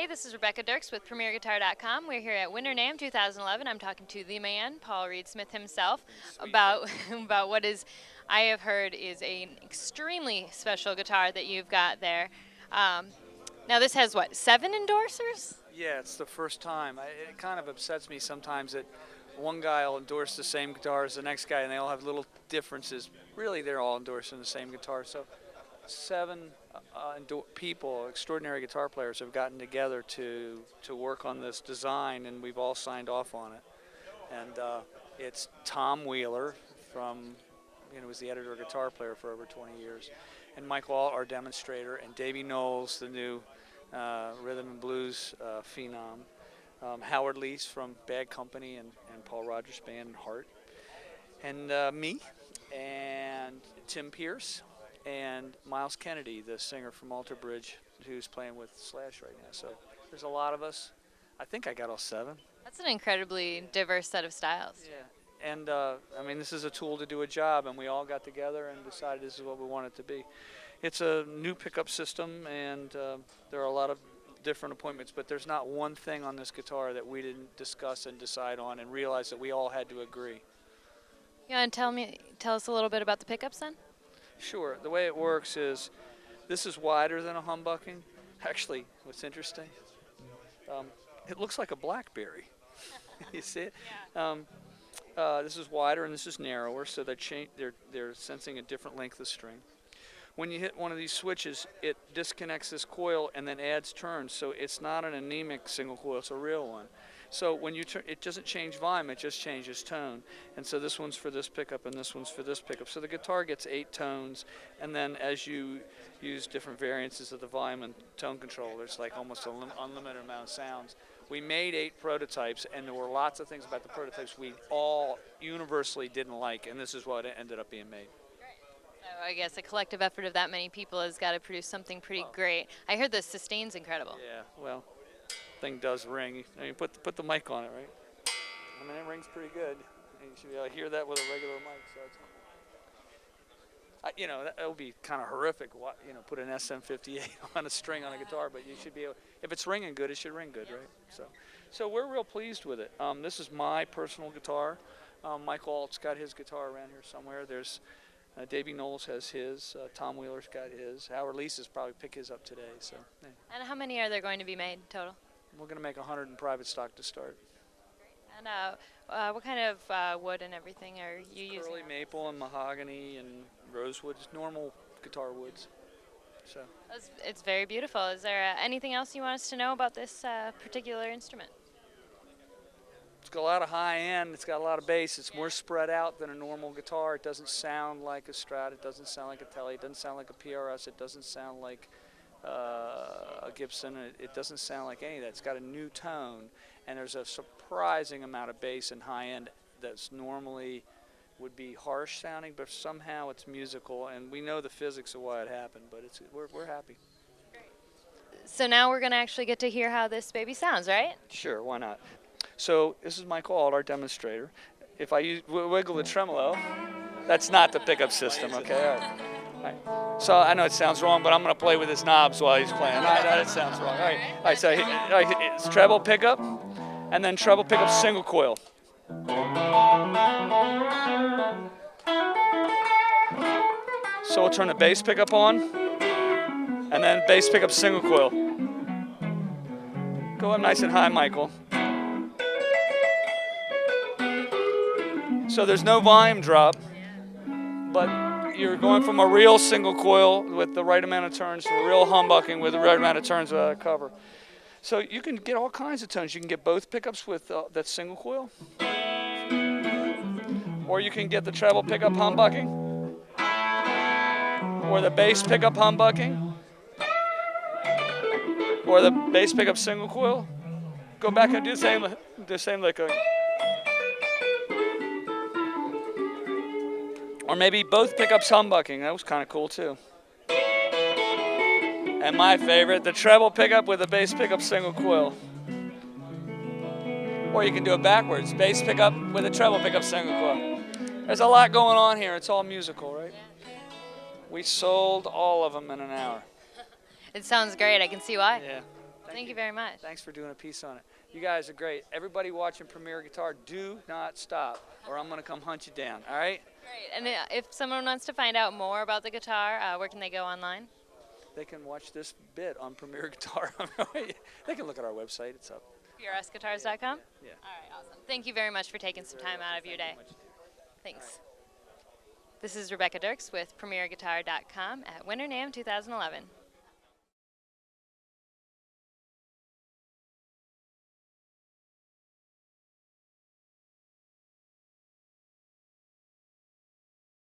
Hey, this is Rebecca Dirks with PremierGuitar.com. We're here at Winter NAMM 2011. I'm talking to the man, Paul Reed Smith himself, about what is, I have heard, is an extremely special guitar that you've got there. Now this has, what, 7 endorsers? Yeah, it's the first time. It kind of upsets me sometimes that one guy will endorse the same guitar as the next guy, and they all have little differences. Really, they're all endorsing the same guitar. So 7 people, extraordinary guitar players, have gotten together to work on this design, and we've all signed off on it. And it's Tom Wheeler from, was the editor of Guitar Player for over 20 years, and Mike Ault, our demonstrator, and Davey Knowles, the new rhythm and blues phenom, Howard Leese from Bad Company and Paul Rogers Band and Heart, and me, and Tim Pierce, and Miles Kennedy, the singer from Alter Bridge, who's playing with Slash right now. So there's a lot of us. I think I got all 7. That's an incredibly diverse set of styles. Yeah, and I mean, this is a tool to do a job, and we all got together and decided this is what we want it to be. It's a new pickup system, and there are a lot of different appointments, but there's not one thing on this guitar that we didn't discuss and decide on and realize that we all had to agree. You want to tell us a little bit about the pickups then? Sure. The way it works is this is wider than a humbucking. Actually, what's interesting, it looks like a BlackBerry. You see it? Yeah. This is wider and this is narrower, so they're sensing a different length of string. When you hit one of these switches, it disconnects this coil and then adds turns, so it's not an anemic single coil, it's a real one. So when you turn, it doesn't change volume, it just changes tone. And so this one's for this pickup and this one's for this pickup. So the guitar gets 8 tones, and then as you use different variances of the volume and tone control, there's like almost an unlimited amount of sounds. We made 8 prototypes, and there were lots of things about the prototypes we all universally didn't like, and this is what ended up being made. So I guess a collective effort of that many people has got to produce something pretty great. I heard the sustain's incredible. Yeah, well, thing does ring. I mean, put the mic on it, right? I mean, it rings pretty good. You should be able to hear that with a regular mic. So it's, that would be kind of horrific. Put an SM58 on a string on a guitar, but you should be able. If it's ringing good, it should ring good, right? So we're real pleased with it. This is my personal guitar. Mike Ault's got his guitar around here somewhere. There's Davey Knowles has his. Tom Wheeler's got his. Howard Leese has probably picked his up today. So. Yeah. And how many are there going to be made total? We're going to make 100 in private stock to start. And what kind of wood and everything are you using? Curly maple and mahogany and rosewood, normal guitar woods. So. It's very beautiful. Is there anything else you want us to know about this particular instrument? It's got a lot of high end, it's got a lot of bass, it's more spread out than a normal guitar. It doesn't sound like a Strat, it doesn't sound like a Tele, it doesn't sound like a PRS, it doesn't sound like a Gibson, it doesn't sound like any of that. It's got a new tone, and there's a surprising amount of bass and high end that's normally would be harsh sounding, but somehow it's musical, and we know the physics of why it happened, but we're happy. So now we're going to actually get to hear how this baby sounds, right? Sure, why not? So this is Mike Ault, our demonstrator. If I wiggle the tremolo, that's not the pickup system, okay? All right. So I know it sounds wrong, but I'm going to play with his knobs while he's playing. All right, that sounds wrong. All right, so it's treble pickup, and then treble pickup single coil. So we'll turn the bass pickup on, and then bass pickup single coil. Go up nice and high, Michael. So there's no volume drop, but you're going from a real single coil with the right amount of turns to a real humbucking with the right amount of turns without a cover. So you can get all kinds of tones. You can get both pickups with that single coil, or you can get the treble pickup humbucking, or the bass pickup humbucking, or the bass pickup single coil. Go back and do the same lick. Or maybe both pickups humbucking. That was kind of cool too. And my favorite, the treble pickup with a bass pickup single coil. Or you can do it backwards. Bass pickup with a treble pickup single coil. There's a lot going on here. It's all musical, right? We sold all of them in an hour. It sounds great. I can see why. Yeah. Thank you very much. Thanks for doing a piece on it. You guys are great. Everybody watching Premier Guitar, do not stop, or I'm going to come hunt you down, all right? Great. And if someone wants to find out more about the guitar, where can they go online? They can watch this bit on Premier Guitar. They can look at our website. It's up. PRSguitars.com? Yeah. All right, awesome. Thank you very much for taking some time out of your day. Thanks. This is Rebecca Dirks with PremierGuitar.com at Winter NAMM 2011.